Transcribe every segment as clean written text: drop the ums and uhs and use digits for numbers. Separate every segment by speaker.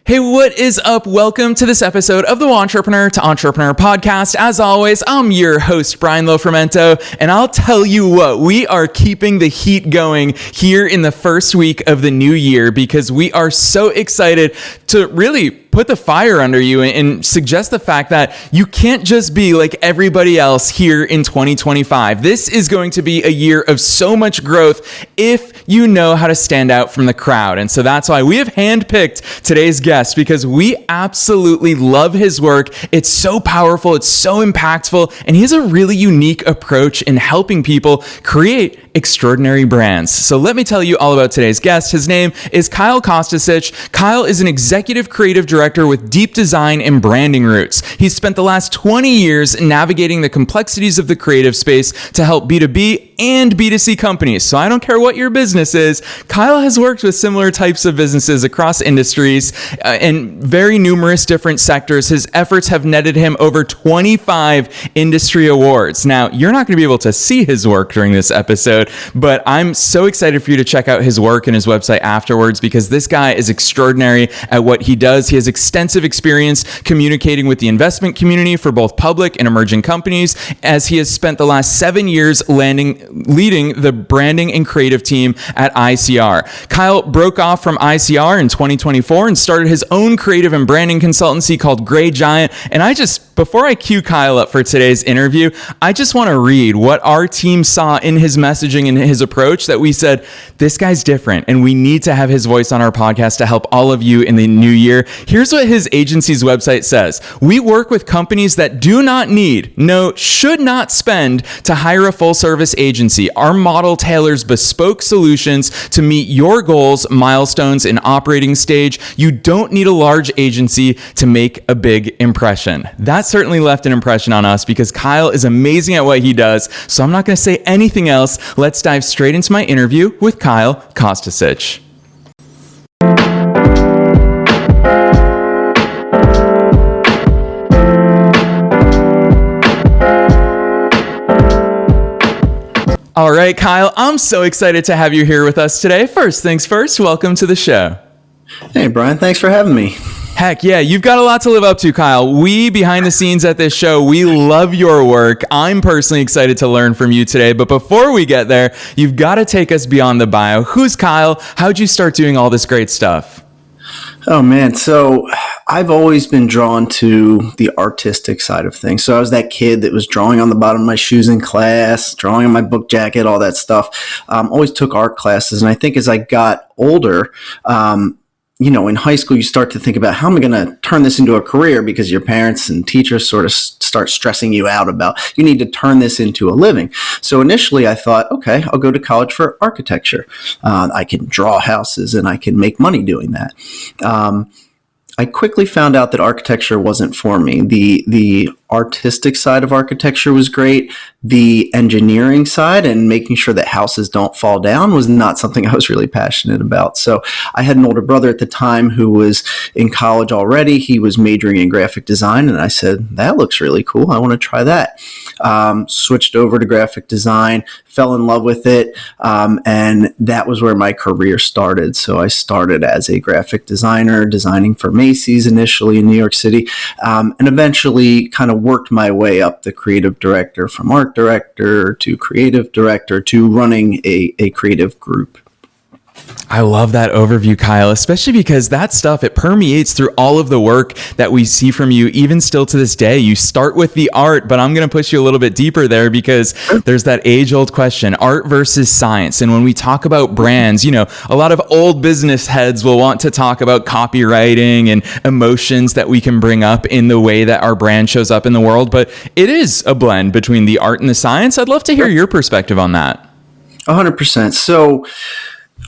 Speaker 1: Hey, what is up? Welcome to this episode of the Entrepreneur to Entrepreneur podcast. As always, I'm your host, Brian Lofermento, and I'll tell you what, we are keeping the heat going here in the first week of the new year because we are so excited to really put the fire under you and suggest the fact that you can't just be like everybody else here in 2025. This is going to be a year of so much growth if you know how to stand out from the crowd. And so that's why we have handpicked today's guest, because we absolutely love his work. It's so powerful, it's so impactful, and he has a really unique approach in helping people create extraordinary brands. So let me tell you all about today's guest. His name is Kyle Kostesich. Kyle is an executive creative director with deep design and branding roots. He's spent the last 20 years navigating the complexities of the creative space to help B2B and B2C companies. So I don't care what your business is, Kyle has worked with similar types of businesses across industries and very numerous different sectors. His efforts have netted him over 25 industry awards. Now, you're not going to be able to see his work during this episode, but I'm so excited for you to check out his work and his website afterwards, because this guy is extraordinary at what he does. He has extensive experience communicating with the investment community for both public and emerging companies, as he has spent the last 7 years leading the branding and creative team at ICR. Kyle broke off from ICR in 2024 and started his own creative and branding consultancy called Gray Giant. And before I cue Kyle up for today's interview, I just want to read what our team saw in his messaging and his approach that we said, this guy's different and we need to have his voice on our podcast to help all of you in the new year. Here's what his agency's website says. We work with companies that do not need, no, should not spend to hire a full service agency. Our model tailors bespoke solutions to meet your goals, milestones, and operating stage. You don't need a large agency to make a big impression. That certainly left an impression on us because Kyle is amazing at what he does. So I'm not going to say anything else. Let's dive straight into my interview with Kyle Kostesich. All right, Kyle, I'm so excited to have you here with us today. First things first, welcome to the show.
Speaker 2: Hey, Brian, thanks for having me.
Speaker 1: Heck yeah, you've got a lot to live up to, Kyle. We behind the scenes at this show, we love your work. I'm personally excited to learn from you today. But before we get there, you've got to take us beyond the bio. Who's Kyle? How'd you start doing all this great stuff?
Speaker 2: Oh, man. So I've always been drawn to the artistic side of things. So I was that kid that was drawing on the bottom of my shoes in class, drawing on my book jacket, all that stuff. Always took art classes. And I think as I got older, in high school, you start to think about how am I going to turn this into a career, because your parents and teachers sort of start stressing you out about you need to turn this into a living. So initially I thought, okay, I'll go to college for architecture. I can draw houses and I can make money doing that. I quickly found out that architecture wasn't for me. The artistic side of architecture was great. The engineering side and making sure that houses don't fall down was not something I was really passionate about. So I had an older brother at the time who was in college already. He was majoring in graphic design, and I said, that looks really cool. I want to try that. Switched over to graphic design, fell in love with it, and that was where my career started. So I started as a graphic designer, designing for Macy's initially in New York City, and eventually kind of worked my way up the creative director, from art director to creative director to running a creative group.
Speaker 1: I love that overview, Kyle, especially because that stuff, it permeates through all of the work that we see from you, even still to this day. You start with the art, but I'm going to push you a little bit deeper there because there's that age-old question, art versus science. And when we talk about brands, a lot of old business heads will want to talk about copywriting and emotions that we can bring up in the way that our brand shows up in the world. But it is a blend between the art and the science. I'd love to hear your perspective on that.
Speaker 2: 100%. So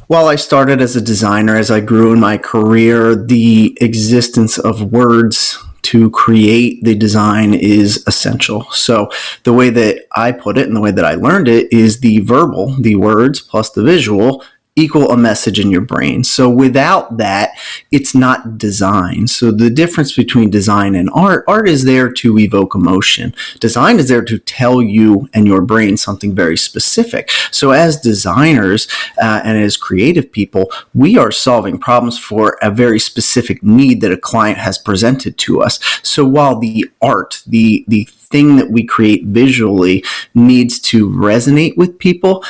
Speaker 2: while I started as a designer, as I grew in my career, the existence of words to create the design is essential. So the way that I put it and the way that I learned it is the verbal, the words plus the visual equal a message in your brain. So without that, it's not design. So the difference between design and art is there to evoke emotion. Design is there to tell you and your brain something very specific. So as designers and as creative people, we are solving problems for a very specific need that a client has presented to us. So while the art, the thing that we create visually needs to resonate with people,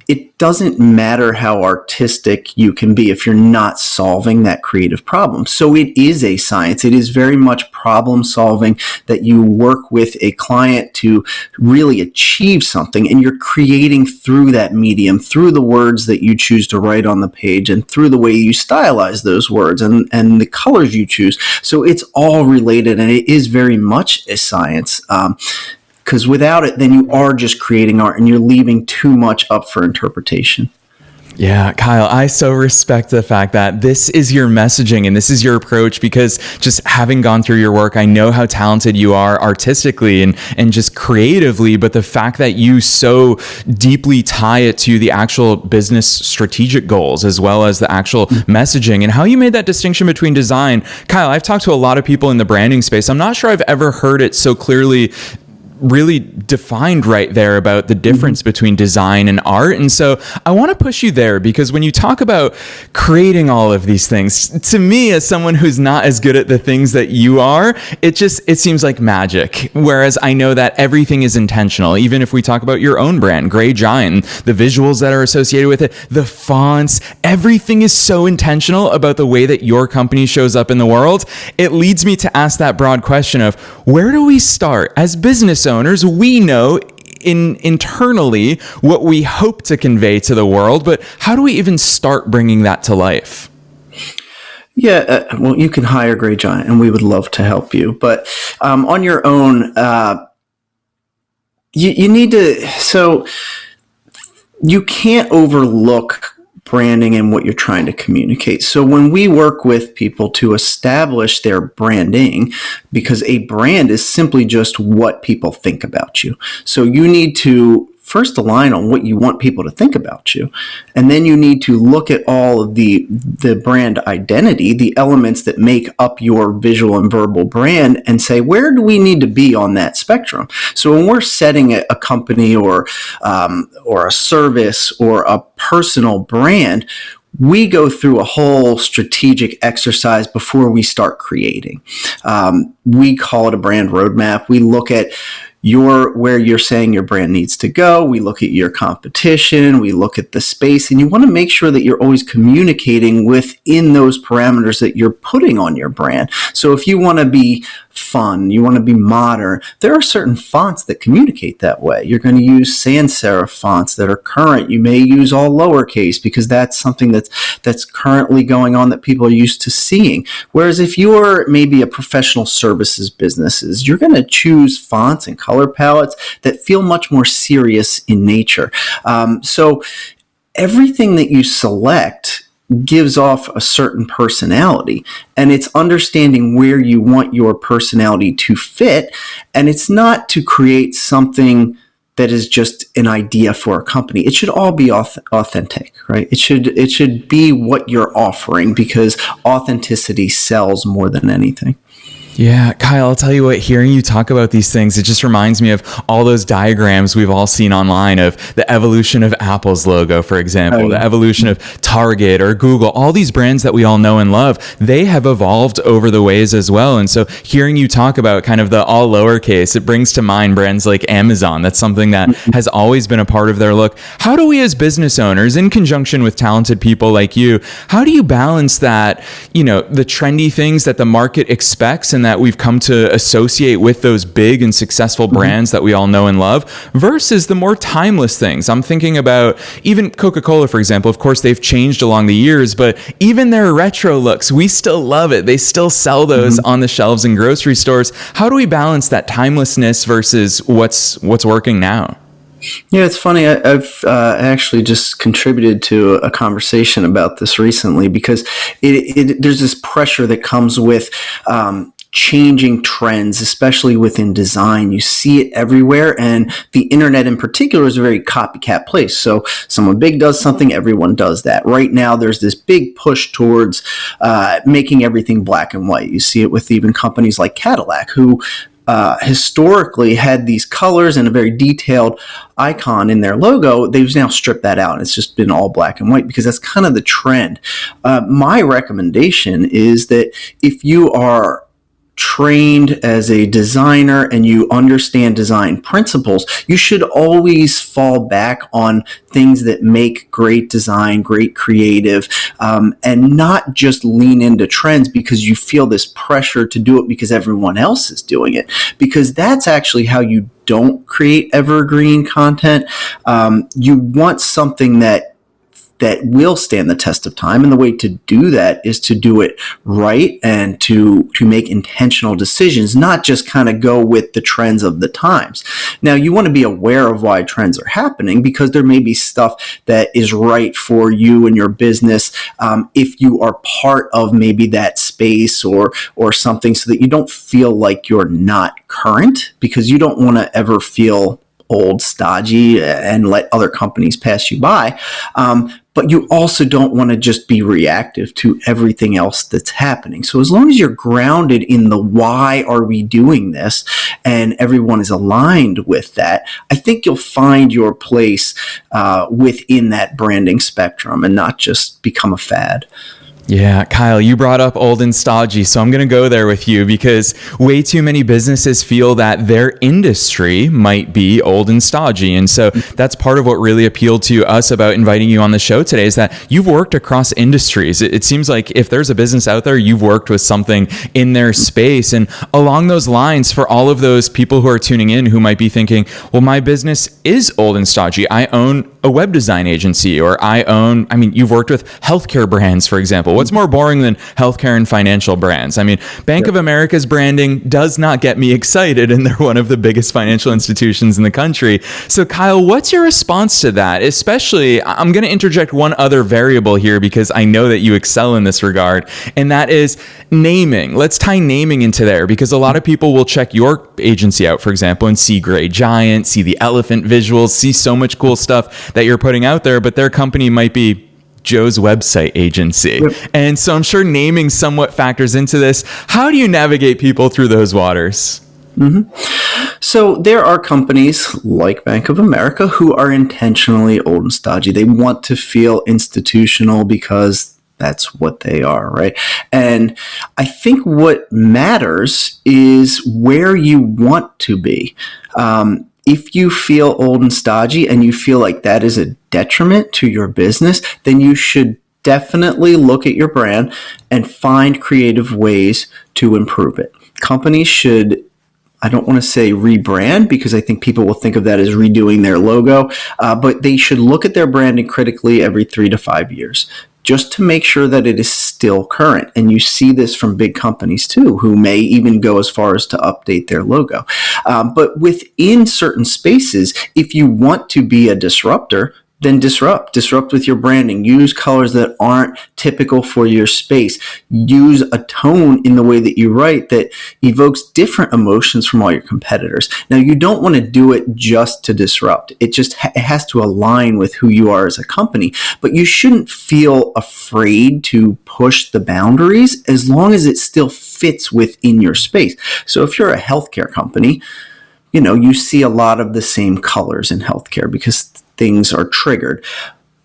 Speaker 2: it doesn't matter how artistic you can be if you're not solving that creative problem. So it is a science. It is very much problem solving, that you work with a client to really achieve something, and you're creating through that medium, through the words that you choose to write on the page, and through the way you stylize those words and the colors you choose. So it's all related, and it is very much a science. Because without it, then you are just creating art and you're leaving too much up for interpretation.
Speaker 1: Yeah, Kyle, I so respect the fact that this is your messaging and this is your approach, because just having gone through your work, I know how talented you are artistically and just creatively, but the fact that you so deeply tie it to the actual business strategic goals as well as the actual messaging and how you made that distinction between design. Kyle, I've talked to a lot of people in the branding space. I'm not sure I've ever heard it so clearly really defined right there about the difference between design and art. And so I want to push you there, because when you talk about creating all of these things, to me, as someone who's not as good at the things that you are, it seems like magic. Whereas I know that everything is intentional. Even if we talk about your own brand, Gray Giant, the visuals that are associated with it, the fonts, everything is so intentional about the way that your company shows up in the world. It leads me to ask that broad question of, where do we start as business owners? We know internally what we hope to convey to the world, but how do we even start bringing that to life?
Speaker 2: Yeah, well, you can hire Gray Giant, and we would love to help you. But on your own, you need to. So you can't overlook branding and what you're trying to communicate. So when we work with people to establish their branding, because a brand is simply just what people think about you. So you need to first align on what you want people to think about you. And then you need to look at all of the brand identity, the elements that make up your visual and verbal brand, and say, where do we need to be on that spectrum? So when we're setting a company or a service or a personal brand, we go through a whole strategic exercise before we start creating. We call it a brand roadmap. We look at where you're saying your brand needs to go. We look at your competition. We look at the space, and you want to make sure that you're always communicating within those parameters that you're putting on your brand. So if you want to be fun, you want to be modern, there are certain fonts that communicate that way. You're going to use sans serif fonts that are current. You may use all lowercase because that's something that's currently going on that people are used to seeing. Whereas if you're maybe a professional services businesses, you're going to choose fonts and color palettes that feel much more serious in nature. So everything that you select gives off a certain personality, and it's understanding where you want your personality to fit. And it's not to create something that is just an idea for a company. It should all be authentic, right? It should be what you're offering, because authenticity sells more than anything.
Speaker 1: Yeah, Kyle, I'll tell you what, hearing you talk about these things, it just reminds me of all those diagrams we've all seen online of the evolution of Apple's logo, for example, the evolution of Target or Google, all these brands that we all know and love, they have evolved over the ways as well. And so hearing you talk about kind of the all lowercase, it brings to mind brands like Amazon. That's something that has always been a part of their look. How do we as business owners, in conjunction with talented people like you, how do you balance that, the trendy things that the market expects and that we've come to associate with those big and successful brands that we all know and love, versus the more timeless things? I'm thinking about even Coca-Cola, for example. Of course, they've changed along the years, but even their retro looks, we still love it. They still sell those on the shelves in grocery stores. How do we balance that timelessness versus what's working now?
Speaker 2: Yeah, it's funny. I've actually just contributed to a conversation about this recently, because there's this pressure that comes with changing trends, especially within design. You see it everywhere, and the internet in particular is a very copycat place. So someone big does something, everyone does that. Right now, there's this big push towards making everything black and white. You see it with even companies like Cadillac, who historically had these colors and a very detailed icon in their logo. They've now stripped that out. It's just been all black and white because that's kind of the trend. My recommendation is that if you are trained as a designer and you understand design principles, you should always fall back on things that make great design, great creative, and not just lean into trends because you feel this pressure to do it because everyone else is doing it. Because that's actually how you don't create evergreen content. You want something that will stand the test of time. And the way to do that is to do it right and to make intentional decisions, not just kind of go with the trends of the times. Now, you want to be aware of why trends are happening because there may be stuff that is right for you and your business if you are part of maybe that space or something, so that you don't feel like you're not current, because you don't want to ever feel old, stodgy, and let other companies pass you by. But you also don't want to just be reactive to everything else that's happening. So as long as you're grounded in the why are we doing this, and everyone is aligned with that, I think you'll find your place within that branding spectrum and not just become a fad.
Speaker 1: Yeah, Kyle, you brought up old and stodgy, so I'm going to go there with you because way too many businesses feel that their industry might be old and stodgy. And so that's part of what really appealed to us about inviting you on the show today, is that you've worked across industries. It seems like if there's a business out there, you've worked with something in their space. And along those lines, for all of those people who are tuning in who might be thinking, well, my business is old and stodgy. I own a web design agency, or you've worked with healthcare brands, for example. What's more boring than healthcare and financial brands? I mean, Bank of America's branding does not get me excited, and they're one of the biggest financial institutions in the country. So Kyle, what's your response to that? Especially, I'm going to interject one other variable here because I know that you excel in this regard, and that is naming. Let's tie naming into there, because a lot of people will check your agency out, for example, and see Gray Giant, see the elephant visuals, see so much cool stuff that you're putting out there, but their company might be Joe's website agency. Yep. And so I'm sure naming somewhat factors into this. How do you navigate people through those waters?
Speaker 2: Mm-hmm. So there are companies like Bank of America who are intentionally old and stodgy. They want to feel institutional because that's what they are, right? And I think what matters is where you want to be. If you feel old and stodgy and you feel like that is a detriment to your business, then you should definitely look at your brand and find creative ways to improve it. Companies should, I don't want to say rebrand, because I think people will think of that as redoing their logo, but they should look at their branding critically every 3 to 5 years, just to make sure that it is still current. And you see this from big companies too, who may even go as far as to update their logo. But within certain spaces, if you want to be a disruptor, then disrupt with your branding. Use colors that aren't typical for your space. Use a tone in the way that you write that evokes different emotions from all your competitors. Now, you don't want to do it just to disrupt. It has to align with who you are as a company, but you shouldn't feel afraid to push the boundaries as long as it still fits within your space. So if you're a healthcare company, you see a lot of the same colors in healthcare because things are triggered.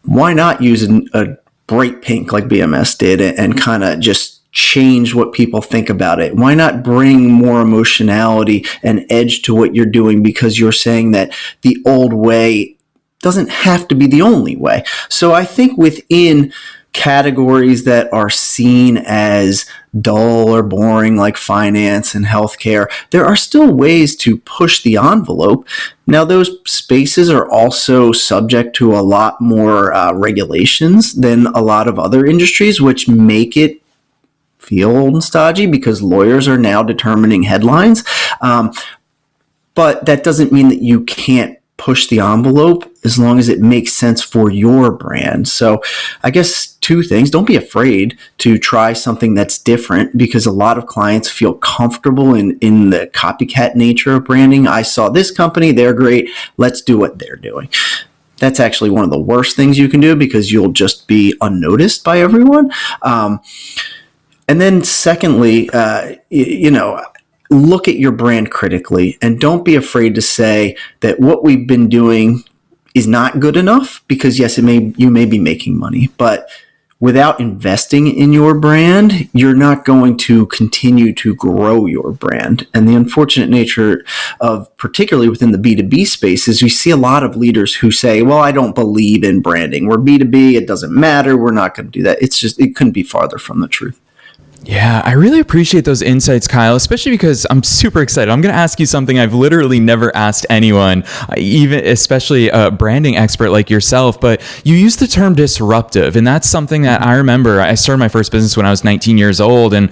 Speaker 2: Why not use a bright pink like BMS did and kind of just change what people think about it? Why not bring more emotionality and edge to what you're doing, because you're saying that the old way doesn't have to be the only way? So I think within categories that are seen as dull or boring, like finance and healthcare, there are still ways to push the envelope. Now, those spaces are also subject to a lot more regulations than a lot of other industries, which make it feel old and stodgy because lawyers are now determining headlines. But that doesn't mean that you can't push the envelope as long as it makes sense for your brand. So I guess two things. Don't be afraid to try something that's different, because a lot of clients feel comfortable in the copycat nature of branding. I saw this company, they're great, let's do what they're doing. That's actually one of the worst things you can do, because you'll just be unnoticed by everyone. And then secondly, look at your brand critically, and don't be afraid to say that what we've been doing is not good enough, because yes, you may be making money, but without investing in your brand, you're not going to continue to grow your brand. And the unfortunate nature of, particularly within the B2B space, is we see a lot of leaders who say, well, I don't believe in branding. We're B2B. It doesn't matter. We're not going to do that. It couldn't be farther from the truth.
Speaker 1: Yeah, I really appreciate those insights, Kyle, especially because I'm super excited. I'm going to ask you something I've literally never asked anyone, even especially a branding expert like yourself, but you use the term disruptive. And that's something that I remember. I started my first business when I was 19 years old. And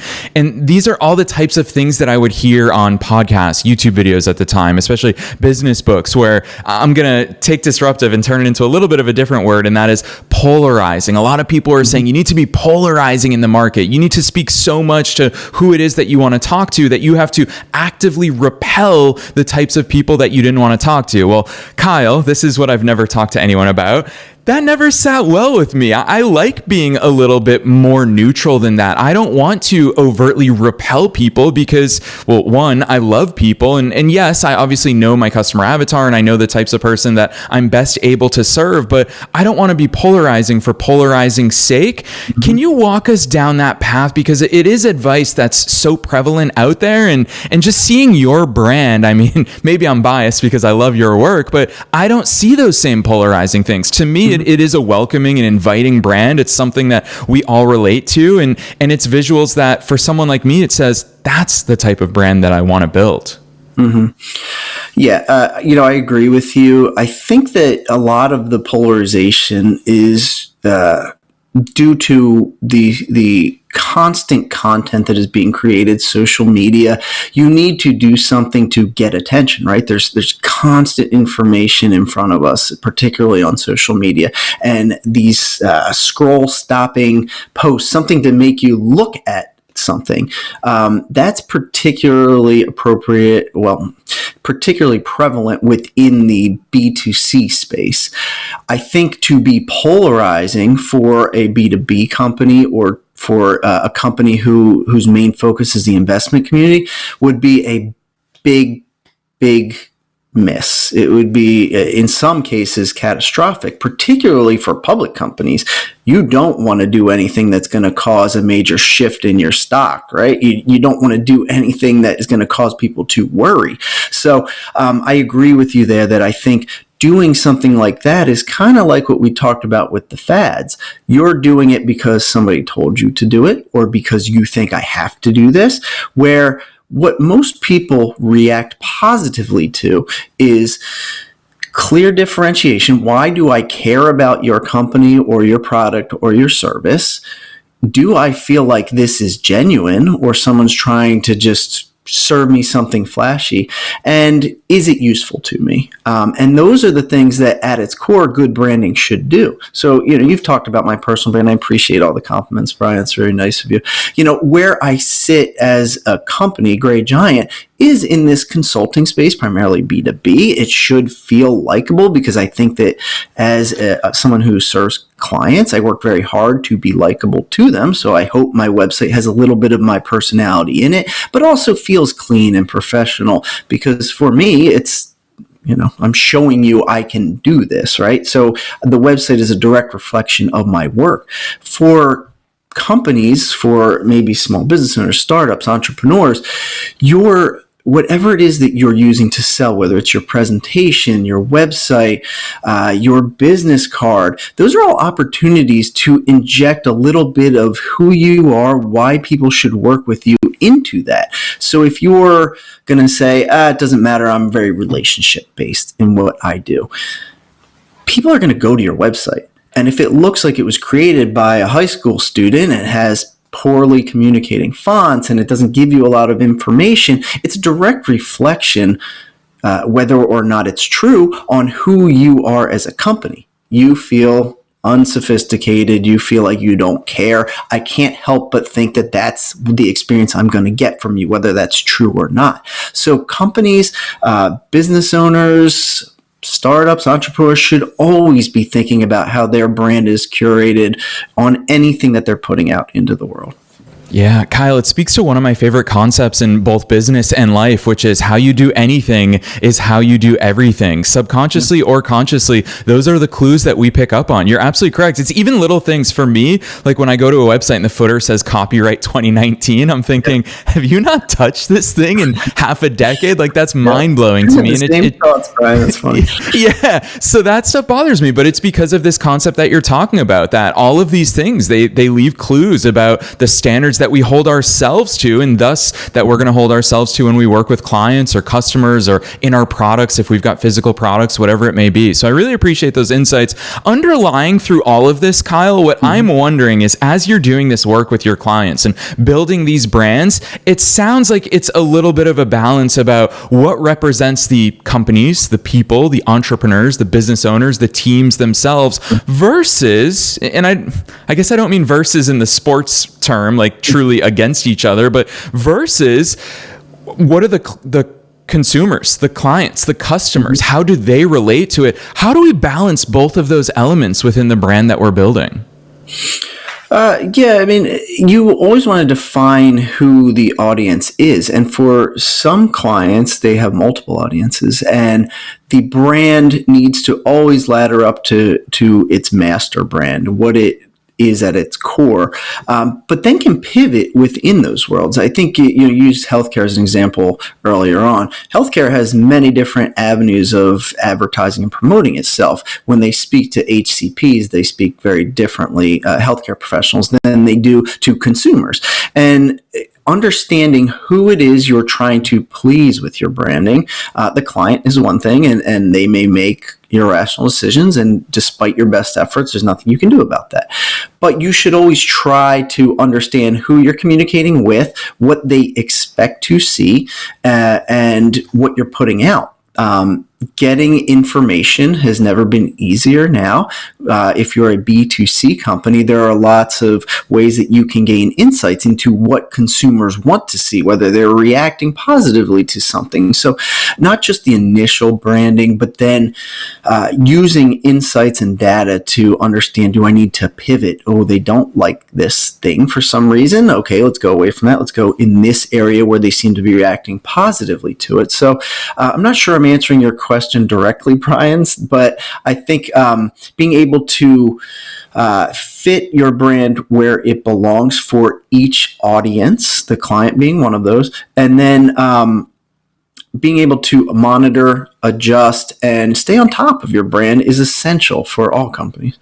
Speaker 1: these are all the types of things that I would hear on podcasts, YouTube videos at the time, especially business books, where I'm going to take disruptive and turn it into a little bit of a different word. And that is polarizing. A lot of people are saying you need to be polarizing in the market. You need to speak so much to who it is that you want to talk to that you have to actively repel the types of people that you didn't want to talk to. Well, Kyle, this is what I've never talked to anyone about. That never sat well with me. I like being a little bit more neutral than that. I don't want to overtly repel people because, well, one, I love people. And yes, I obviously know my customer avatar and I know the types of person that I'm best able to serve, but I don't want to be polarizing for polarizing's sake. Can you walk us down that path? Because it is advice that's so prevalent out there, and just seeing your brand, I mean, maybe I'm biased because I love your work, but I don't see those same polarizing things. To me, it is a welcoming and inviting brand. It's something that we all relate to, and it's visuals that for someone like me, it says that's the type of brand that I want to build.
Speaker 2: Mm-hmm. Yeah, I agree with you. I think that a lot of the polarization is due to the constant content that is being created, social media. You need to do something to get attention, right? There's constant information in front of us, particularly on social media, and these scroll stopping posts, something to make you look at something. That's particularly particularly prevalent within the B2C space. I think to be polarizing for a B2B company or for a company whose main focus is the investment community would be a big miss. It would be, in some cases, catastrophic, particularly for public companies. You don't want to do anything that's going to cause a major shift in your stock, right? You don't want to do anything that is going to cause people to worry. So I agree with you there that I think doing something like that is kind of like what we talked about with the fads. You're doing it because somebody told you to do it, or because you think I have to do this, where what most people react positively to is clear differentiation. Why do I care about your company or your product or your service? Do I feel like this is genuine, or someone's trying to just serve me something flashy? And is it useful to me? And those are the things that at its core, good branding should do. So, you've talked about my personal brand. I appreciate all the compliments, Brian. It's very nice of you. Where I sit as a company, Gray Giant, is in this consulting space, primarily B2B. It should feel likable, because I think that as someone who serves clients, I work very hard to be likable to them. So I hope my website has a little bit of my personality in it, but also feels clean and professional, because for me, it's, I'm showing you I can do this, right? So the website is a direct reflection of my work. For companies, for maybe small business owners, startups, entrepreneurs, whatever it is that you're using to sell, whether it's your presentation, your website, your business card, those are all opportunities to inject a little bit of who you are, why people should work with you into that. So if you're going to say, it doesn't matter, I'm very relationship based in what I do, people are going to go to your website. And if it looks like it was created by a high school student and has poorly communicating fonts and it doesn't give you a lot of information, it's a direct reflection whether or not it's true, on who you are as a company. You feel unsophisticated. You feel like you don't care. I can't help but think that that's the experience I'm going to get from you, whether that's true or not. So companies, business owners, startups, entrepreneurs should always be thinking about how their brand is curated on anything that they're putting out into the world.
Speaker 1: Yeah, Kyle, it speaks to one of my favorite concepts in both business and life, which is how you do anything is how you do everything, subconsciously or consciously. Those are the clues that we pick up on. You're absolutely correct. It's even little things for me. Like when I go to a website and the footer says copyright 2019, I'm thinking, have you not touched this thing in half a decade? Like that's mind blowing to me.
Speaker 2: And thoughts, Brian. That's funny.
Speaker 1: Yeah. So that stuff bothers me, but it's because of this concept that you're talking about, that all of these things, they leave clues about the standards that we hold ourselves to, and thus that we're going to hold ourselves to when we work with clients or customers or in our products, if we've got physical products, whatever it may be. So I really appreciate those insights. Underlying through all of this, Kyle, what I'm wondering is, as you're doing this work with your clients and building these brands, it sounds like it's a little bit of a balance about what represents the companies, the people, the entrepreneurs, the business owners, the teams themselves versus, and I guess I don't mean versus in the sports term, like truly against each other, but versus what are the consumers, the clients, the customers, how do they relate to it? How do we balance both of those elements within the brand that we're building?
Speaker 2: Yeah, I mean, you always want to define who the audience is. And for some clients, they have multiple audiences, and the brand needs to always ladder up to its master brand, what it is at its core, but then can pivot within those worlds. I think you used healthcare as an example earlier on. Healthcare has many different avenues of advertising and promoting itself. When they speak to HCPs, they speak very differently, healthcare professionals, than they do to consumers. And understanding who it is you're trying to please with your branding, the client is one thing, and they may make irrational decisions, and despite your best efforts, there's nothing you can do about that. But you should always try to understand who you're communicating with, what they expect to see, and what you're putting out. Getting information has never been easier now. If you're a B2C company, there are lots of ways that you can gain insights into what consumers want to see, whether they're reacting positively to something. So not just the initial branding, but then using insights and data to understand, do I need to pivot? Oh, they don't like this thing for some reason. Okay, let's go away from that. Let's go in this area where they seem to be reacting positively to it. So I'm not sure I'm answering your question directly, Brian, but I think being able to fit your brand where it belongs for each audience, the client being one of those, and then being able to monitor, adjust, and stay on top of your brand is essential for all companies.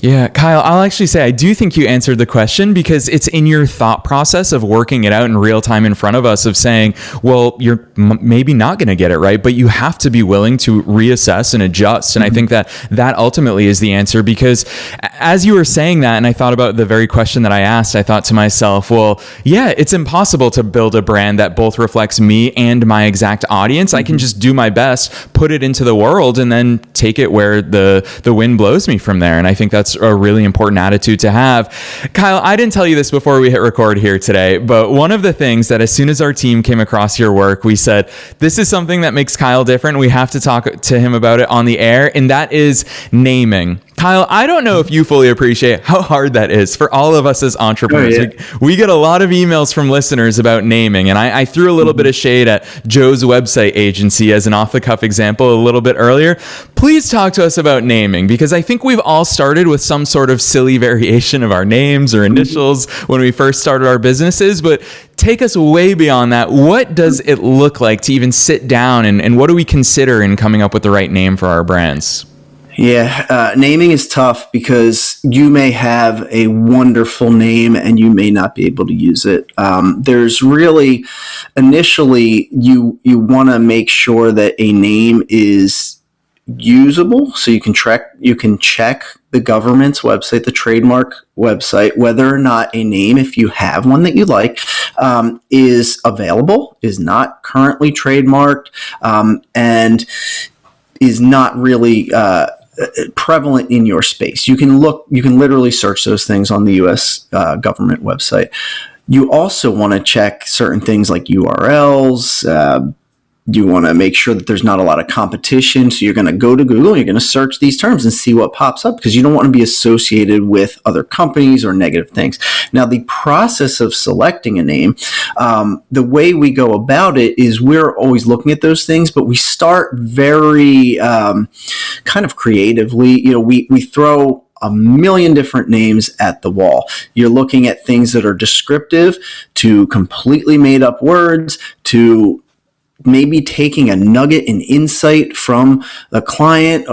Speaker 1: Yeah, Kyle, I'll actually say I do think you answered the question, because it's in your thought process of working it out in real time in front of us, of saying, well, you're maybe not going to get it right, but you have to be willing to reassess and adjust. And I think that ultimately is the answer, because as you were saying that, and I thought about the very question that I asked, I thought to myself, well, yeah, it's impossible to build a brand that both reflects me and my exact audience. I can just do my best, put it into the world, and then take it where the wind blows me from there. And I think that's a really important attitude to have. Kyle, I didn't tell you this before we hit record here today, but one of the things that as soon as our team came across your work, we said, this is something that makes Kyle different. We have to talk to him about it on the air, and that is naming. Kyle, I don't know if you fully appreciate how hard that is for all of us as entrepreneurs.
Speaker 2: Oh, yeah.
Speaker 1: We get a lot of emails from listeners about naming, and I threw a little bit of shade at Joe's website agency as an off-the-cuff example a little bit earlier. Please talk to us about naming, because I think we've all started with some sort of silly variation of our names or initials when we first started our businesses, but take us way beyond that. What does it look like to even sit down, and what do we consider in coming up with the right name for our brands?
Speaker 2: Yeah, naming is tough, because you may have a wonderful name and you may not be able to use it. There's really, initially, you want to make sure that a name is usable, so you can check the government's website, the trademark website, whether or not a name, if you have one that you like, is available, is not currently trademarked, and is not really prevalent in your space. You can literally search those things on the U.S. Government website. You also want to check certain things like URLs. You want to make sure that there's not a lot of competition. So you're going to go to Google, you're going to search these terms and see what pops up, because you don't want to be associated with other companies or negative things. Now, the process of selecting a name, the way we go about it is we're always looking at those things, but we start very kind of creatively. We throw a million different names at the wall. You're looking at things that are descriptive to completely made up words to maybe taking a nugget and insight from the client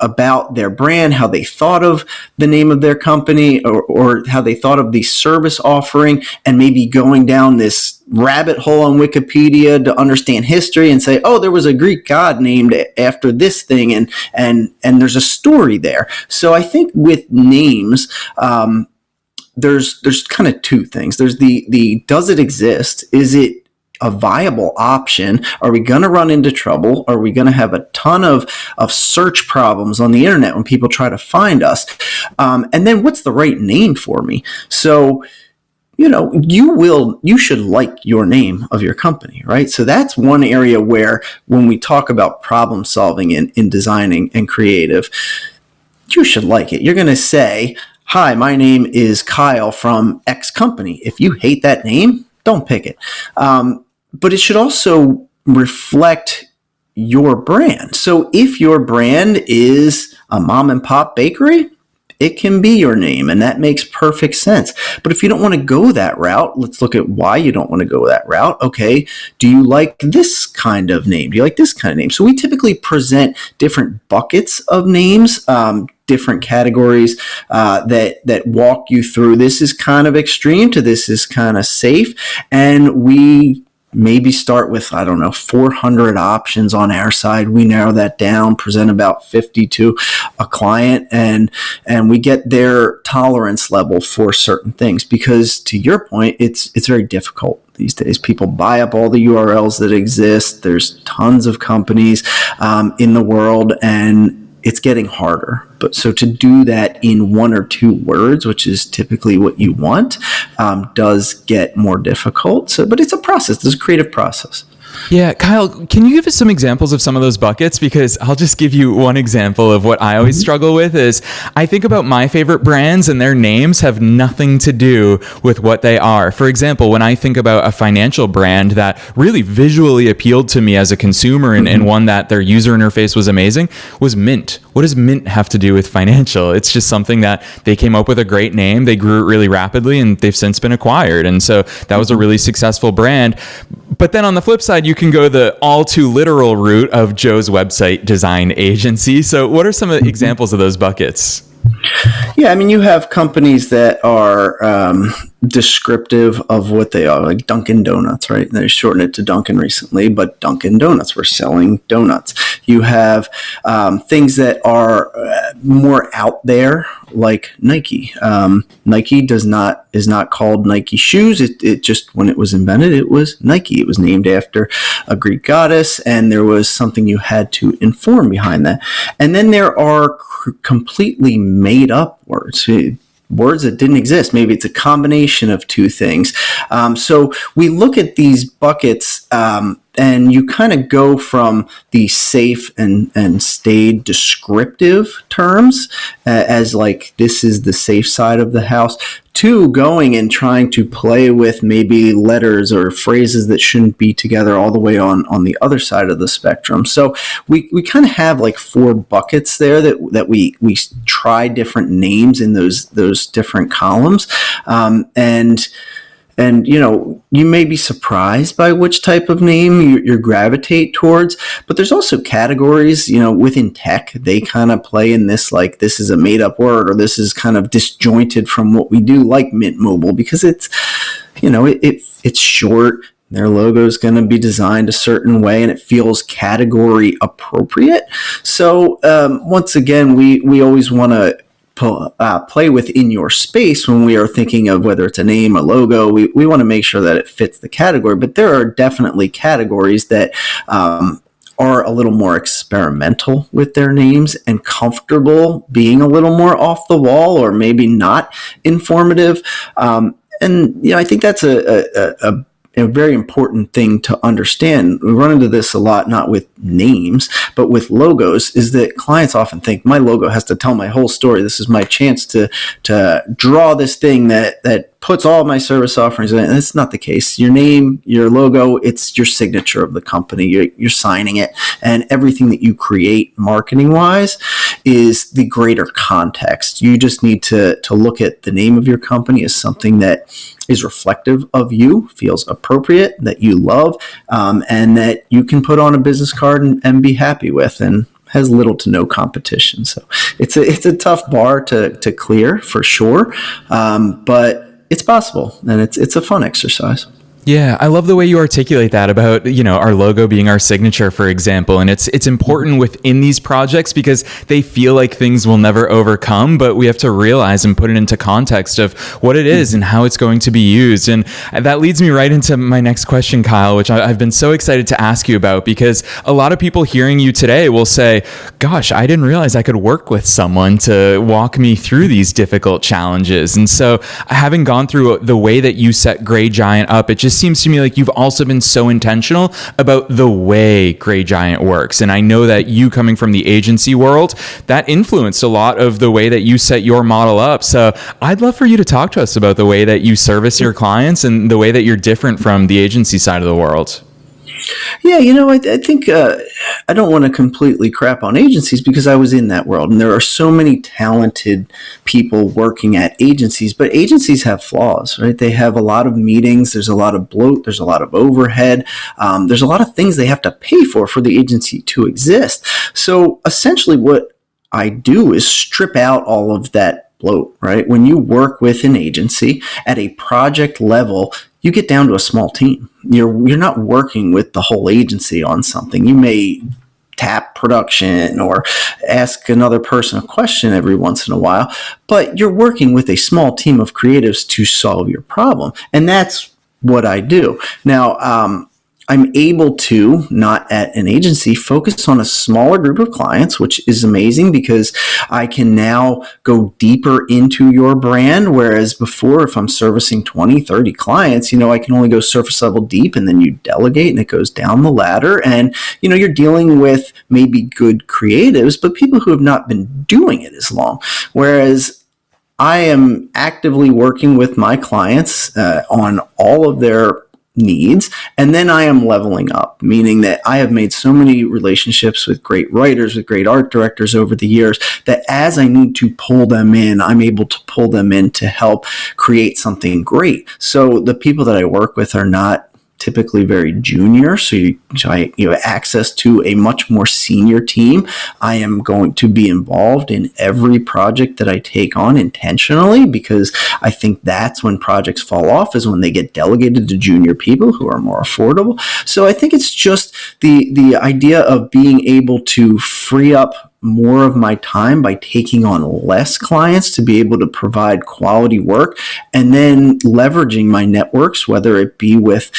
Speaker 2: about their brand, how they thought of the name of their company, or how they thought of the service offering, and maybe going down this rabbit hole on Wikipedia to understand history and say, oh, there was a Greek god named after this thing, and there's a story there. So I think with names, there's kind of two things. There's the does it exist? Is it a viable option? Are we going to run into trouble? Are we going to have a ton of search problems on the internet when people try to find us? And then what's the right name for me? So, you should like your name of your company, right? So that's one area where when we talk about problem solving in designing and creative, you should like it. You're going to say, hi, my name is Kyle from X company. If you hate that name, don't pick it. But it should also reflect your brand. So if your brand is a mom and pop bakery, it can be your name, and that makes perfect sense. But if you don't want to go that route, let's look at why you don't want to go that route. Okay, do you like this kind of name? Do you like this kind of name? So we typically present different buckets of names, different categories that walk you through. This is kind of extreme to this is kind of safe, and we maybe start with, 400 options on our side. We narrow that down, present about 50 to a client, and we get their tolerance level for certain things, because to your point, it's very difficult these days. People buy up all the URLs that exist. There's tons of companies in the world, and it's getting harder. But so to do that in 1 or 2 words, which is typically what you want, does get more difficult. But it's a process. It's a creative process.
Speaker 1: Yeah, Kyle, can you give us some examples of some of those buckets? Because I'll just give you one example of what I always struggle with is I think about my favorite brands and their names have nothing to do with what they are. For example, when I think about a financial brand that really visually appealed to me as a consumer and one that their user interface was amazing, was Mint. What does Mint have to do with financial? It's just something that they came up with a great name. They grew it really rapidly and they've since been acquired. And so that was a really successful brand. But then on the flip side, you can go the all too literal route of Joe's website design agency. So what are some of the examples of those buckets?
Speaker 2: Yeah, you have companies that are descriptive of what they are, like Dunkin' Donuts, right? They shortened it to Dunkin' recently, but Dunkin' Donuts, we're selling donuts. You have things that are more out there, like Nike. Nike is not called Nike shoes. It just, when it was invented, it was Nike. It was named after a Greek goddess, and there was something you had to inform behind that. And then there are completely made up words that didn't exist. Maybe it's a combination of two things. So we look at these buckets, and you kind of go from the safe and staid descriptive terms as like, this is the safe side of the house, to going and trying to play with maybe letters or phrases that shouldn't be together all the way on the other side of the spectrum. So we kind of have like 4 buckets there that we try different names in those different columns. And you may be surprised by which type of name you gravitate towards, but there's also categories, within tech. They kind of play in this, like, this is a made up word, or this is kind of disjointed from what we do, like Mint Mobile, because it's, it's short. Their logo is going to be designed a certain way, and it feels category appropriate. So once again, we always want to play within your space when we are thinking of whether it's a name, a logo. We want to make sure that it fits the category, but there are definitely categories that are a little more experimental with their names and comfortable being a little more off the wall or maybe not informative. And I think that's a very important thing to understand. We run into this a lot, not with names, but with logos, is that clients often think my logo has to tell my whole story. This is my chance to draw this thing that puts all my service offerings in it. And that's not the case. Your name, your logo, it's your signature of the company. You're signing it. And everything that you create marketing-wise is the greater context. You just need to look at the name of your company as something that is reflective of you, feels appropriate, that you love, and that you can put on a business card and be happy with, and has little to no competition. So it's a tough bar to clear for sure, but it's possible, and it's a fun exercise.
Speaker 1: Yeah, I love the way you articulate that about, our logo being our signature, for example. And it's important within these projects because they feel like things will never overcome, but we have to realize and put it into context of what it is and how it's going to be used. And that leads me right into my next question, Kyle, which I've been so excited to ask you about, because a lot of people hearing you today will say, gosh, I didn't realize I could work with someone to walk me through these difficult challenges. And so having gone through the way that you set Grey Giant up, it just seems to me like you've also been so intentional about the way Grey Giant works. And I know that you, coming from the agency world, that influenced a lot of the way that you set your model up. So I'd love for you to talk to us about the way that you service your clients and the way that you're different from the agency side of the world.
Speaker 2: Yeah, I think I don't want to completely crap on agencies because I was in that world, and there are so many talented people working at agencies, but agencies have flaws, right? They have a lot of meetings, there's a lot of bloat, there's a lot of overhead, there's a lot of things they have to pay for the agency to exist. So essentially what I do is strip out all of that bloat, right? When you work with an agency at a project level, you get down to a small team. You're not working with the whole agency on something. You may tap production or ask another person a question every once in a while, but you're working with a small team of creatives to solve your problem. And that's what I do. Now, I'm able to, not at an agency, focus on a smaller group of clients, which is amazing because I can now go deeper into your brand. Whereas before, if I'm servicing 20, 30 clients, I can only go surface level deep, and then you delegate and it goes down the ladder. And, you're dealing with maybe good creatives, but people who have not been doing it as long. Whereas I am actively working with my clients on all of their needs, and then I am leveling up, meaning that I have made so many relationships with great writers, with great art directors over the years, that as I need to pull them in, I'm able to pull them in to help create something great. So the people that I work with are not typically very junior, so you have access to a much more senior team. I am going to be involved in every project that I take on intentionally, because I think that's when projects fall off, is when they get delegated to junior people who are more affordable. So I think it's just the idea of being able to free up more of my time by taking on less clients to be able to provide quality work, and then leveraging my networks, whether it be with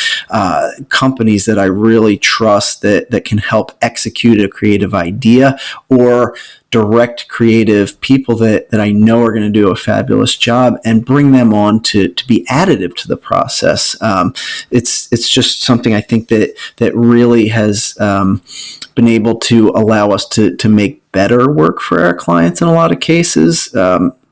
Speaker 2: companies that I really trust that can help execute a creative idea, or direct creative people that I know are going to do a fabulous job, and bring them on to be additive to the process. It's just something I think that really has been able to allow us to make better work for our clients in a lot of cases.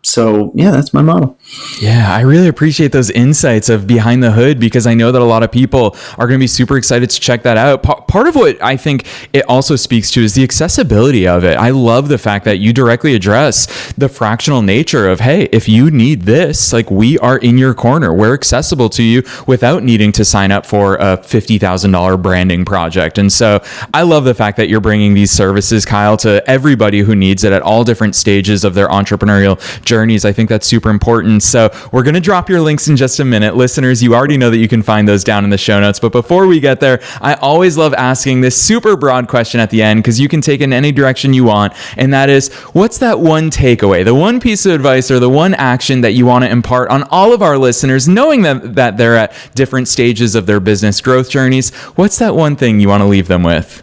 Speaker 2: So yeah, that's my model.
Speaker 1: Yeah, I really appreciate those insights of behind the hood, because I know that a lot of people are going to be super excited to check that out. Part of what I think it also speaks to is the accessibility of it. I love the fact that you directly address the fractional nature of, hey, if you need this, like, we are in your corner. We're accessible to you without needing to sign up for a $50,000 branding project. And so I love the fact that you're bringing these services, Kyle, to everybody who needs it at all different stages of their entrepreneurial journey. journeys. I think that's super important. So we're going to drop your links in just a minute. Listeners, you already know that you can find those down in the show notes. But before we get there, I always love asking this super broad question at the end, because you can take it in any direction you want. And that is, what's that one takeaway, the one piece of advice or the one action that you want to impart on all of our listeners, knowing that they're at different stages of their business growth journeys? What's that one thing you want to leave them with?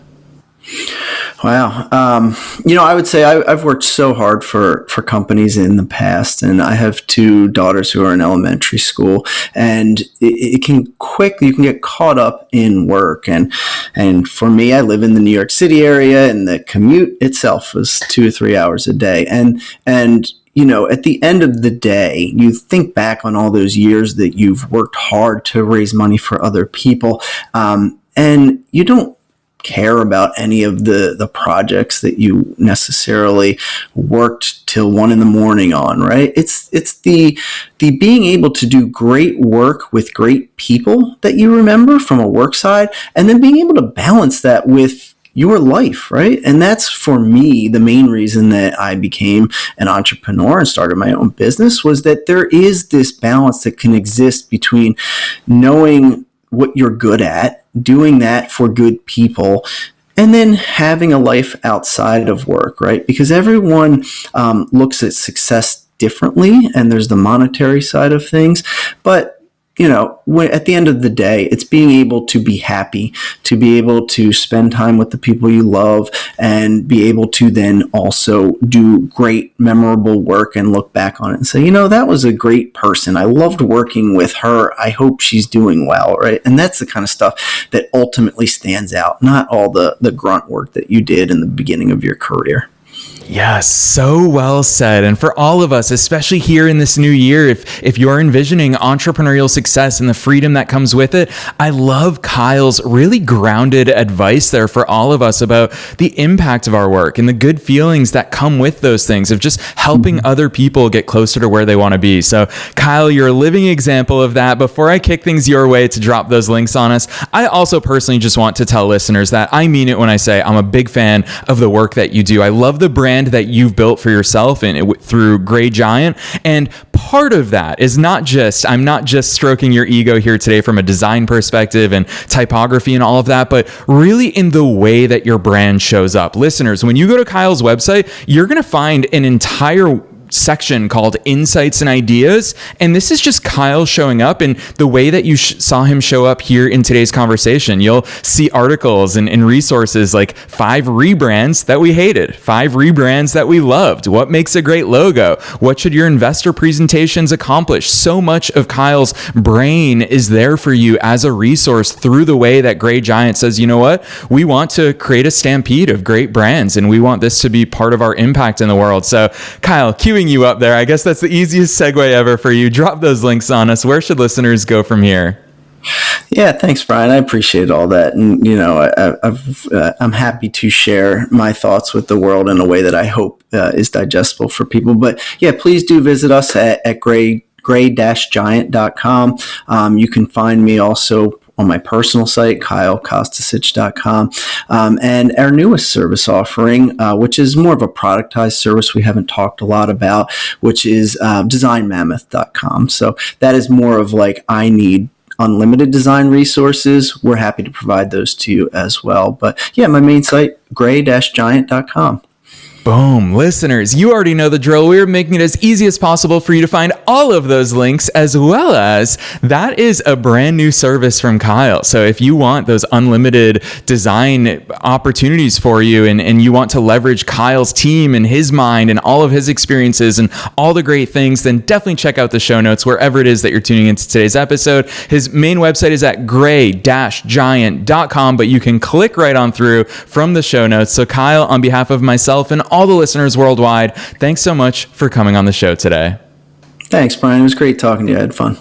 Speaker 2: Wow. I would say I've worked so hard for companies in the past, and I have two daughters who are in elementary school, and you can get caught up in work. And for me, I live in the New York City area, and the commute itself was 2 or 3 hours a day. And at the end of the day, you think back on all those years that you've worked hard to raise money for other people, and you don't care about any of the projects that you necessarily worked till 1 a.m. on, right? It's the being able to do great work with great people that you remember from a work side, and then being able to balance that with your life, right? And that's, for me, the main reason that I became an entrepreneur and started my own business, was that there is this balance that can exist between knowing what you're good at, doing that for good people, and then having a life outside of work, right? Because everyone looks at success differently, and there's the monetary side of things. But at the end of the day, it's being able to be happy, to be able to spend time with the people you love, and be able to then also do great, memorable work and look back on it and say, that was a great person. I loved working with her. I hope she's doing well, right? And that's the kind of stuff that ultimately stands out, not all the grunt work that you did in the beginning of your career.
Speaker 1: Yes, so well said. And for all of us, especially here in this new year, if you're envisioning entrepreneurial success and the freedom that comes with it, I love Kyle's really grounded advice there for all of us about the impact of our work and the good feelings that come with those things, of just helping other people get closer to where they want to be. So Kyle, you're a living example of that. Before I kick things your way to drop those links on us, I also personally just want to tell listeners that I mean it when I say I'm a big fan of the work that you do. I love the brand that you've built for yourself and through Gray Giant. And part of that is I'm not just stroking your ego here today from a design perspective and typography and all of that, but really in the way that your brand shows up. Listeners, when you go to Kyle's website, you're going to find an entire section called Insights and Ideas. And this is just Kyle showing up in the way that you saw him show up here in today's conversation. You'll see articles and resources like 5 rebrands that we hated, 5 rebrands that we loved, what makes a great logo, what should your investor presentations accomplish. So much of Kyle's brain is there for you as a resource through the way that Gray Giant says, you know what, we want to create a stampede of great brands, and we want this to be part of our impact in the world. So Kyle, queuing you up there, I guess that's the easiest segue ever for you. Drop those links on us. Where should listeners go from here?
Speaker 2: Yeah, thanks, Brian. I appreciate all that. And, I'm happy to share my thoughts with the world in a way that I hope is digestible for people. But yeah, please do visit us at gray-giant.com. You can find me also on my personal site, kylekostesich.com, and our newest service offering, which is more of a productized service we haven't talked a lot about, which is designmammoth.com. So that is more of like, I need unlimited design resources. We're happy to provide those to you as well. But yeah, my main site, gray-giant.com.
Speaker 1: Boom. Listeners, you already know the drill. We're making it as easy as possible for you to find all of those links, as well as that is a brand new service from Kyle. So if you want those unlimited design opportunities for you, and you want to leverage Kyle's team and his mind and all of his experiences and all the great things, then definitely check out the show notes wherever it is that you're tuning into today's episode. His main website is at gray-giant.com, but you can click right on through from the show notes. So Kyle, on behalf of myself and all the listeners worldwide, thanks so much for coming on the show today.
Speaker 2: Thanks, Brian. It was great talking to you. I had fun.